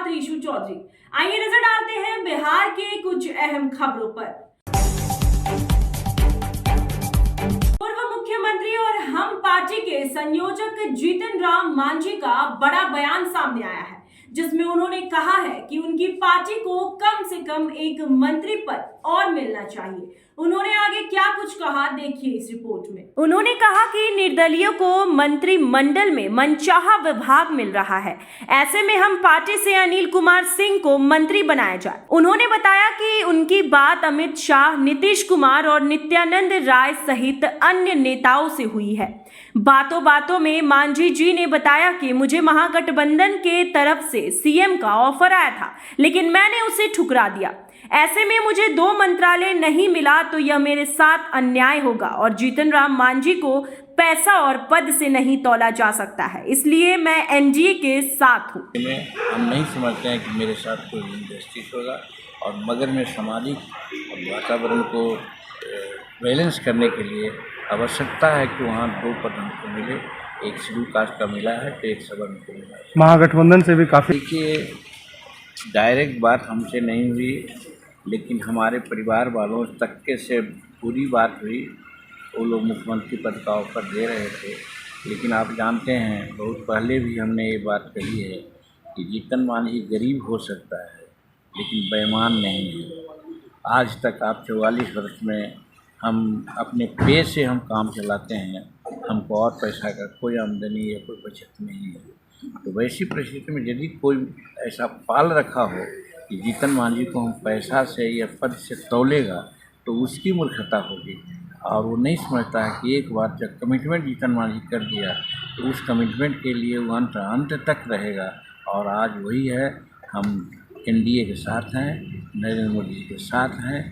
साथ ऋषु चौधरी। आइए नजर डालते हैं बिहार के कुछ अहम खबरों पर। पूर्व मुख्यमंत्री और हम पार्टी के संयोजक जीतन राम मांझी का बड़ा बयान सामने आया है, जिसमें उन्होंने कहा है कि उनकी पार्टी को कम से कम एक मंत्री पद और मिलना चाहिए। उन्होंने आगे क्या कुछ कहा, देखिए इस रिपोर्ट में। उन्होंने कहा कि निर्दलीयों को मंत्रिमंडल में मनचाहा विभाग मिल रहा है, ऐसे में हम पार्टी से अनिल कुमार सिंह को मंत्री बनाया जाए। उन्होंने बताया कि उनकी बात अमित शाह, नीतीश कुमार और नित्यानंद राय सहित अन्य नेताओं से हुई है। बातों बातों में मांझी जी ने बताया कि मुझे महागठबंधन के तरफ से सीएम का ऑफर आया था, लेकिन मैंने उसे ठुकरा दिया। ऐसे में मुझे 2 मंत्रालय नहीं मिला तो यह मेरे साथ अन्याय होगा और जीतन राम मांझी को पैसा और पद से नहीं तौला जा सकता है, इसलिए मैं एनडीए के साथ हूँ। हम नहीं समझते हैं कि मेरे साथ कोई इनजस्टिस होगा, और मगर में सामाजिक वातावरण को बैलेंस करने के लिए आवश्यकता है कि वहाँ 2 पद हमको मिले। एक शेड्यूल कास्ट का मिला है तो एक सवर्ण को मिला है। महागठबंधन से भी काफ़ी देखिए, डायरेक्ट बात हमसे नहीं हुई, लेकिन हमारे परिवार वालों तक के से पूरी बात हुई। वो लोग मुख्यमंत्री पद का ऑफर दे रहे थे, लेकिन आप जानते हैं बहुत पहले भी हमने ये बात कही है कि जीतन मांझी गरीब हो सकता है लेकिन बेईमान नहीं है। आज तक आप 44 वर्ष में हम अपने पे से हम काम चलाते हैं, हमको और पैसा का कोई आमदनी या कोई बचत नहीं है। तो वैसी परिस्थिति में यदि कोई ऐसा पाल रखा हो कि जीतन मांझी को हम पैसा से या पद से तौलेगा, तो उसकी मूर्खता होगी। और वो नहीं समझता है कि एक बार जब कमिटमेंट जीतन मांझी कर दिया तो उस कमिटमेंट के लिए वो अंत तक रहेगा। और आज वही है, हम एनडीए के साथ हैं, नरेंद्र मोदी जी के साथ हैं।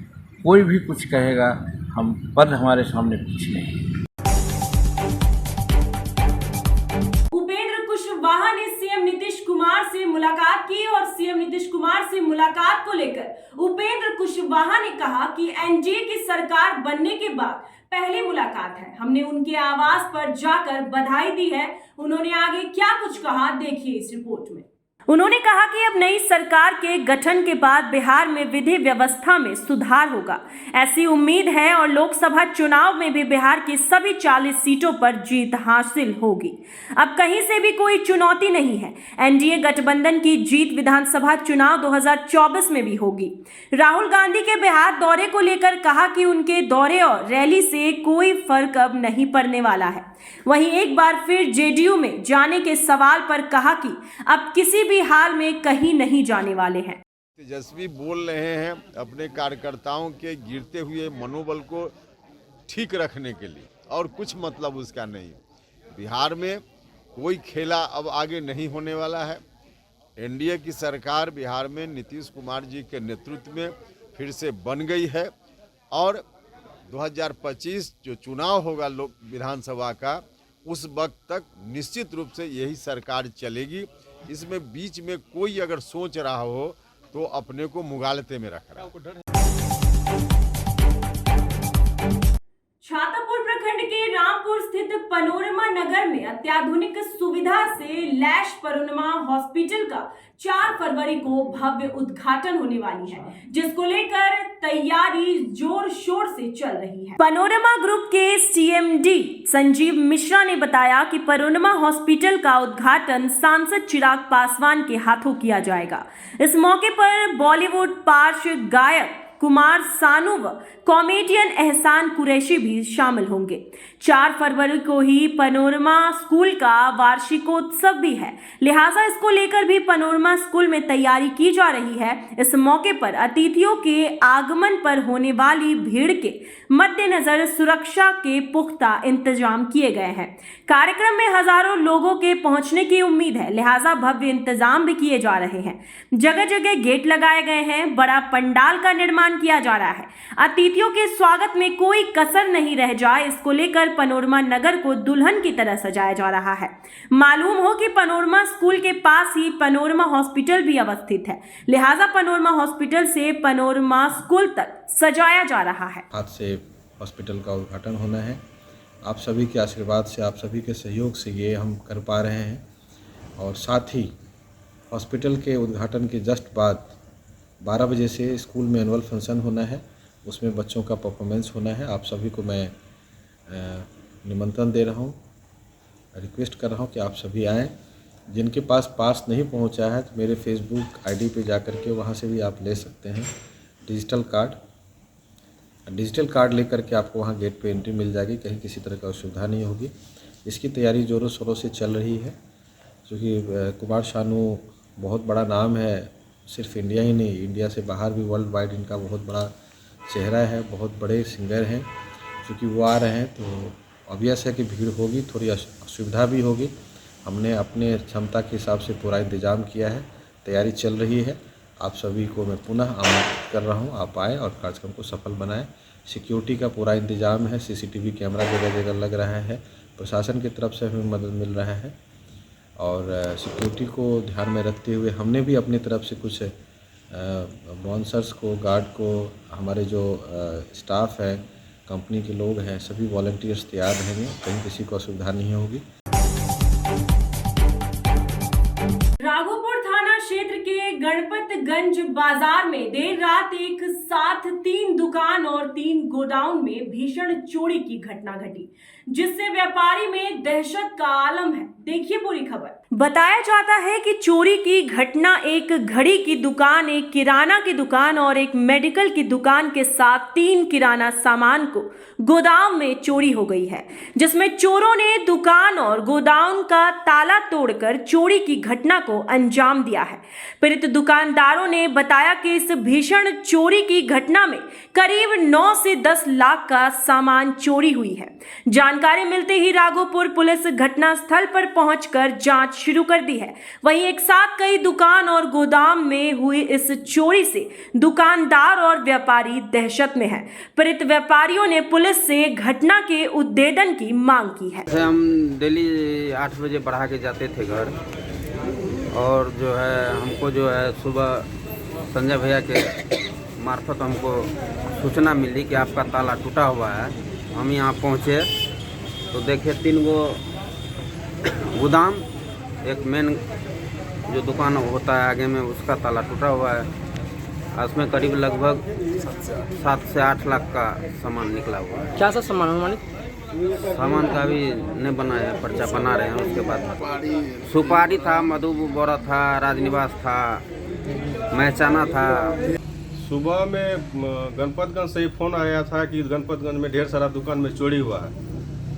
कोई भी कुछ कहेगा, हम पद हमारे सामने कुछ नहीं। उपेंद्र कुशवाहा ने सीएम नीतीश कुमार से मुलाकात की और सीएम नीतीश कुमार से मुलाकात को लेकर उपेंद्र कुशवाहा ने कहा कि एनडीए की सरकार बनने के बाद पहली मुलाकात है, हमने उनके आवास पर जाकर बधाई दी है। उन्होंने आगे क्या कुछ कहा, देखिए इस रिपोर्ट में। उन्होंने कहा कि अब नई सरकार के गठन के बाद बिहार में विधि व्यवस्था में सुधार होगा, ऐसी उम्मीद है और लोकसभा चुनाव में भी बिहार की सभी 40 सीटों पर जीत हासिल होगी। अब कहीं से भी कोई चुनौती नहीं है। एनडीए गठबंधन की जीत विधानसभा चुनाव 2024 में भी होगी। राहुल गांधी के बिहार दौरे को लेकर कहा कि उनके दौरे और रैली से कोई फर्क अब नहीं पड़ने वाला है। वहीं एक बार फिर जेडीयू में जाने के सवाल पर कहा कि अब किसी भी हाल में कहीं नहीं जाने वाले हैं। तेजस्वी बोल रहे हैं अपने कार्यकर्ताओं के गिरते हुए मनोबल को ठीक रखने के लिए, और कुछ मतलब उसका नहीं। बिहार में कोई खेला अब आगे नहीं होने वाला है। एनडीए की सरकार बिहार में नीतीश कुमार जी के नेतृत्व में फिर से बन गई है, और 2025 जो चुनाव होगा लोक विधानसभा का, उस वक्त तक निश्चित रूप से यही सरकार चलेगी। इसमें बीच में कोई अगर सोच रहा हो तो अपने को मुगालते में रख रहा है। छातापुर प्रखंड के रामपुर स्थित पनोरमा नगर में अत्याधुनिक सुविधा से लैस पनोरमा हॉस्पिटल का 4 फरवरी को भव्य उद्घाटन होने वाली है, जिसको लेकर तैयारी जोर शोर से चल रही है। पनोरमा ग्रुप के सीएमडी संजीव मिश्रा ने बताया कि पनोरमा हॉस्पिटल का उद्घाटन सांसद चिराग पासवान के हाथों किया जाएगा। इस मौके पर बॉलीवुड पार्श्व गायक कुमार सानू व कॉमेडियन एहसान कुरैशी भी शामिल होंगे। 4 फरवरी को ही पनोरमा स्कूल का वार्षिकोत्सव भी है, लिहाजा इसको लेकर भी पनोरमा स्कूल में तैयारी की जा रही है। इस मौके पर अतिथियों के आगमन पर होने वाली भीड़ के मद्देनजर सुरक्षा के पुख्ता इंतजाम किए गए हैं। कार्यक्रम में हजारों लोगों के पहुंचने की उम्मीद है, लिहाजा भव्य इंतजाम भी किए जा रहे हैं। जगह जगह गेट लगाए गए हैं, बड़ा पंडाल का निर्माण किया जा रहा है। अतिथियों के स्वागत में कोई कसर नहीं रह जाए, इसको लेकर पनोरमा नगर को दुल्हन की तरह सजाया जा रहा है। मालूम हो कि पनोरमा स्कूल के पास ही पनोरमा हॉस्पिटल भी अवस्थित है, लिहाजा पनोरमा हॉस्पिटल से पनोरमा स्कूल तक सजाया जा रहा है। आज से हॉस्पिटल का उद्घाटन होना है। आप सभी के आशीर्वाद से, आप सभी के सहयोग से ये हम कर पा रहे हैं, और साथ ही हॉस्पिटल के उद्घाटन के जस्ट बाद 12 बजे से स्कूल में एनुअल फंक्शन होना है, उसमें बच्चों का परफॉर्मेंस होना है। आप सभी को मैं निमंत्रण दे रहा हूँ, रिक्वेस्ट कर रहा हूँ कि आप सभी आएँ। जिनके पास नहीं पहुँचा है तो मेरे फेसबुक आईडी पे जा कर के वहाँ से भी आप ले सकते हैं डिजिटल कार्ड लेकर के आपको वहाँ गेट पे एंट्री मिल जाएगी, कहीं किसी तरह का असुविधा नहीं होगी। इसकी तैयारी ज़ोरों शोरों से चल रही है, क्योंकि कुमार शानू बहुत बड़ा नाम है, सिर्फ इंडिया ही नहीं, इंडिया से बाहर भी वर्ल्ड वाइड इनका बहुत बड़ा चेहरा है, बहुत बड़े सिंगर हैं। क्योंकि वो आ रहे हैं तो ऑब्वियस है कि भीड़ होगी, थोड़ी असुविधा भी होगी। हमने अपने क्षमता के हिसाब से पूरा इंतज़ाम किया है, तैयारी चल रही है। आप सभी को मैं पुनः आमंत्रित कर रहा हूँ, आप आएँ और कार्यक्रम को सफल बनाएं। सिक्योरिटी का पूरा इंतज़ाम है, सीसीटीवी कैमरा जगह जगह लग रहा है, प्रशासन की तरफ से हमें मदद मिल रहा है। और सिक्योरिटी को ध्यान में रखते हुए हमने भी अपनी तरफ से कुछ बाउंसर्स को, गार्ड को, हमारे जो स्टाफ है, कंपनी के लोग हैं, सभी वॉलंटियर्स तैयार रहेंगे, कहीं किसी को असुविधा नहीं होगी। राघोपुर थाना क्षेत्र के गणपतगंज बाजार में देर रात एक साथ 3 दुकान और 3 गोडाउन में भीषण चोरी की घटना घटी, जिससे व्यापारी में दहशत का आलम है। देखिए पूरी खबर। बताया जाता है कि चोरी की घटना एक घड़ी की दुकान, एक किराना की दुकान और एक मेडिकल की दुकान के साथ 3 किराना सामान को गोदाम में चोरी हो गई है, जिसमें चोरों ने दुकान और गोदाम का ताला तोड़कर चोरी की घटना को अंजाम दिया है। पीड़ित दुकानदारों ने बताया कि इस भीषण चोरी की घटना में करीब 9 से 10 लाख का सामान चोरी हुई है। जानकारी मिलते ही राघोपुर पुलिस घटना स्थल पर पहुंचकर जांच शुरू कर दी है। वहीं एक साथ कई दुकान और गोदाम में हुई इस चोरी से दुकानदार और व्यापारी दहशत में हैं। पीड़ित व्यापारियों ने पुलिस से घटना के उद्भेदन की मांग की है। हम डेली 8 बजे बढ़ा के जाते थे घर, और जो है हमको जो है सुबह संजय भैया के मार्फत हमको सूचना मिली कि आपका ताला टूटा हुआ है। हम यहाँ पहुँचे तो देखे 3 गो गोदाम, एक मेन जो दुकान होता है आगे में, उसका ताला टूटा हुआ है। उसमें करीब लगभग 7 से 8 लाख का सामान निकला हुआ है। क्या सा सामान है मालिक? सामान का भी नहीं बना है, पर्चा बना रहे हैं। उसके बाद सुपारी था, मधु बोरा था, राजनिवास था, महचाना था। सुबह में गणपतगंज से ही फ़ोन आया था कि गणपतगंज में ढेर सारा दुकान में चोरी हुआ है।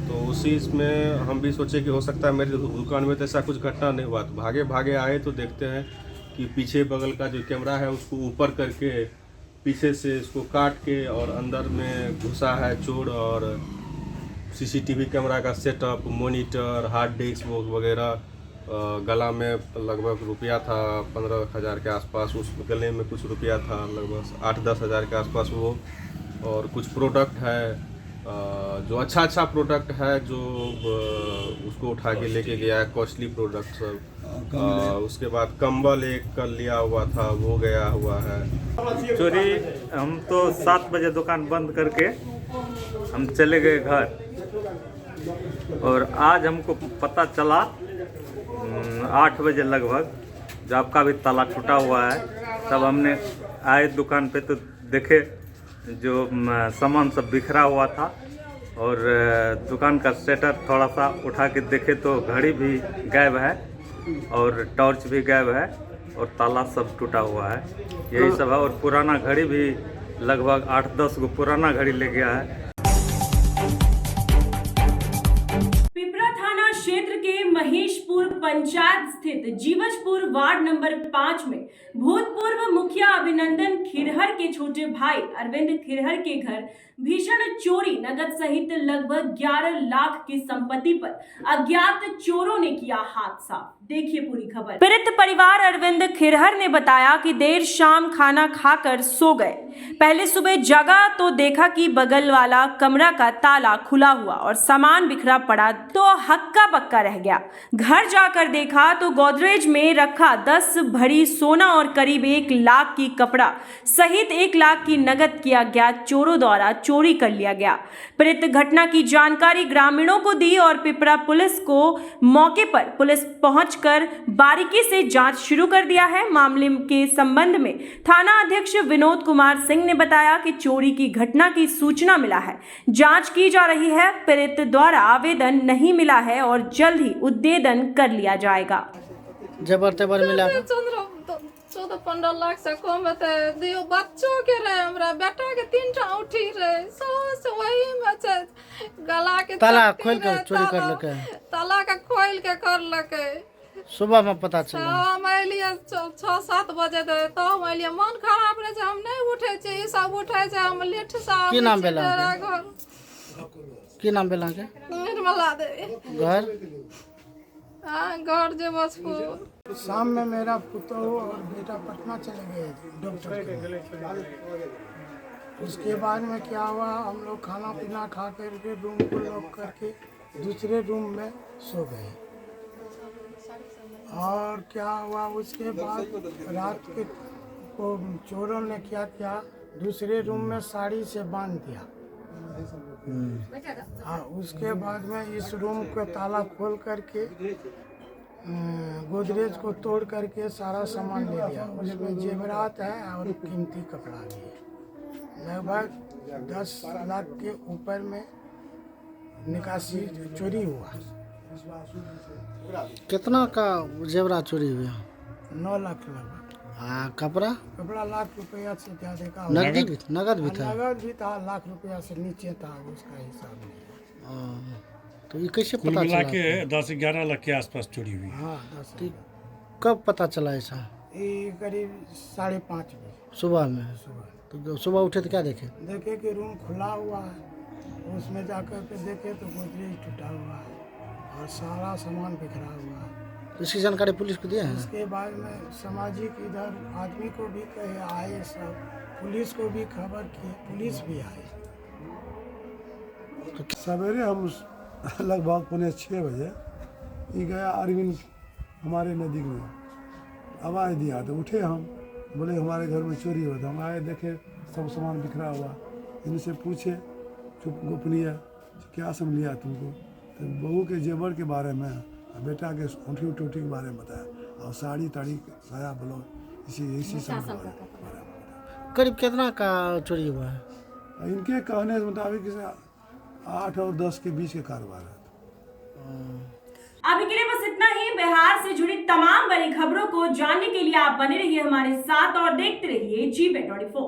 तो उसी इसमें हम भी सोचे कि हो सकता है मेरी दुकान में तो ऐसा कुछ घटना नहीं हुआ। तो भागे भागे आए तो देखते हैं कि पीछे बगल का जो कैमरा है उसको ऊपर करके पीछे से इसको काट के और अंदर में घुसा है चोर। और सीसीटीवी कैमरा का सेटअप, मॉनिटर, हार्ड डिस्क वगैरह, गला में लगभग रुपया था 15,000 के आसपास, उस गले में कुछ रुपया था लगभग 8-10 हज़ार के आसपास वो। और कुछ प्रोडक्ट है जो अच्छा प्रोडक्ट है जो उसको उठा के लेके गया है, कॉस्टली प्रोडक्ट सब। उसके बाद कंबल एक कल लिया हुआ था वो गया हुआ है। चोरी हम तो 7 बजे दुकान बंद करके हम चले गए घर, और आज हमको पता चला 8 बजे लगभग, जब आपका भी ताला टूटा हुआ है। तब हमने आए दुकान पे तो देखे जो सामान सब बिखरा हुआ था, और दुकान का शटर थोड़ा सा उठा के देखे तो घड़ी भी गायब है और टॉर्च भी गायब है और ताला सब टूटा हुआ है। यही सब है। और पुराना घड़ी भी लगभग 8-10 गो पुराना घड़ी ले गया है। क्षेत्र के महेशपुर पंचायत स्थित जीवजपुर वार्ड नंबर 5 में भूतपूर्व मुखिया अभिनंदन खिरहर के छोटे भाई अरविंद खिरहर के घर भीषण चोरी, नगद सहित लगभग 11 लाख की संपत्ति पर अज्ञात चोरों ने किया हाथ साफ। देखिए पूरी खबर। पीड़ित परिवार अरविंद खिरहर ने बताया कि देर शाम खाना खाकर सो गए। पहले सुबह जगा तो देखा कि बगल वाला कमरा का ताला खुला हुआ और सामान बिखरा पड़ा तो हक्का बक्का रह गया। घर जाकर देखा तो गोदरेज में रखा 10 भरी सोना और करीब 1 लाख की कपड़ा सहित 1 लाख की नगद किया गया चोरों द्वारा चोरी कर लिया गया। पीड़ित घटना की जानकारी ग्रामीणों को दी और पिपरा पुलिस को मौके पर पुलिस पहुंचकर बारीकी से जांच शुरू कर दिया है। मामले के संबंध में थाना अध्यक्ष विनोद कुमार सिंह ने बताया कि चोरी की घटना की सूचना मिला है, जांच की जा रही है। पीड़ित द्वारा आवेदन नहीं मिला है और जल्द ही उद्भेदन कर लिया जाएगा। जबर तेबर मिला 14-15 लाख से कम है। दियो बच्चों के रहे, हमरा बेटा के 3टा उठी रहे, सब वही में छै गला के ताला खोल के चोरी कर लके, ताला के खोल के कर लके। सुबह में पता चला हम अलिए 6-7 बजे तो हम अलिए, मन खराब रहे, हम नहीं उठे छी, ई सब उठे छै, हम लेट से की नाम भेला घर की नाम भेला के निर्मला देवी घर घर जे बसपुर। शाम में मेरा पुत्र और बेटा पटना चले गए डॉक्टर के। उसके बाद में क्या हुआ, हम लोग खाना पीना खा करके रूम को लॉक करके दूसरे रूम में सो गए। और क्या हुआ, उसके बाद रात के को चोरों ने क्या किया, दूसरे रूम में साड़ी से बांध दिया। हाँ, उसके बाद में इस रूम को ताला खोल करके गोदरेज को तोड़ करके सारा सामान ले लिया। उसमें जेवरात है और कीमती कपड़ा भी है। लगभग 10 लाख के ऊपर में निकासी चोरी हुआ। कितना का जेवरा चोरी हुआ? 9 लाख लगभग। कपड़ा लाख रुपया से ज़्यादा का नगद भी था? नगद भी था, लाख रुपया से नीचे था, उसका हिसाब नहीं। तो ये कैसे पता मिला चला? के 10-11 लाख के आसपास चोरी हुई। हाँ, 10 कब पता चला ऐसा? ये करीब 5:30 बजे सुबह में। तो सुबह उठे तो क्या देखे? देखे कि रूम खुला हुआ है, उसमें जाकर के देखे तो गोदरेज टूटा हुआ है और सारा सामान बिखरा हुआ है। तो इसकी जानकारी पुलिस को दिया है? उसके बाद में सामाजिक इधर आदमी को भी कहे आए, सब पुलिस को भी खबर की, पुलिस भी आई। सवेरे हम लगभग 5:45 बजे ये गया अरविंद हमारे नदी में आवाज़ दिया, तो उठे हम, बोले हमारे घर में चोरी हुआ था। हम आए, देखे सब सामान बिखरा हुआ। इनसे पूछे चुप गोपनीय क्या समझ लिया तुमको, तो बहू के जेवर के बारे में, बेटा के उठी के बारे में बताया, और साड़ी ताड़ी साया ब्लाउज इसी सब के बारे में बताया। करीब कितना का चोरी हुआ है? इनके कहने के मुताबिक 8 और 10 के बीच के कारोबार है। अभी के लिए बस इतना ही। बिहार से जुड़ी तमाम बड़ी खबरों को जानने के लिए आप बने रहिए हमारे साथ और देखते रहिए GBET24।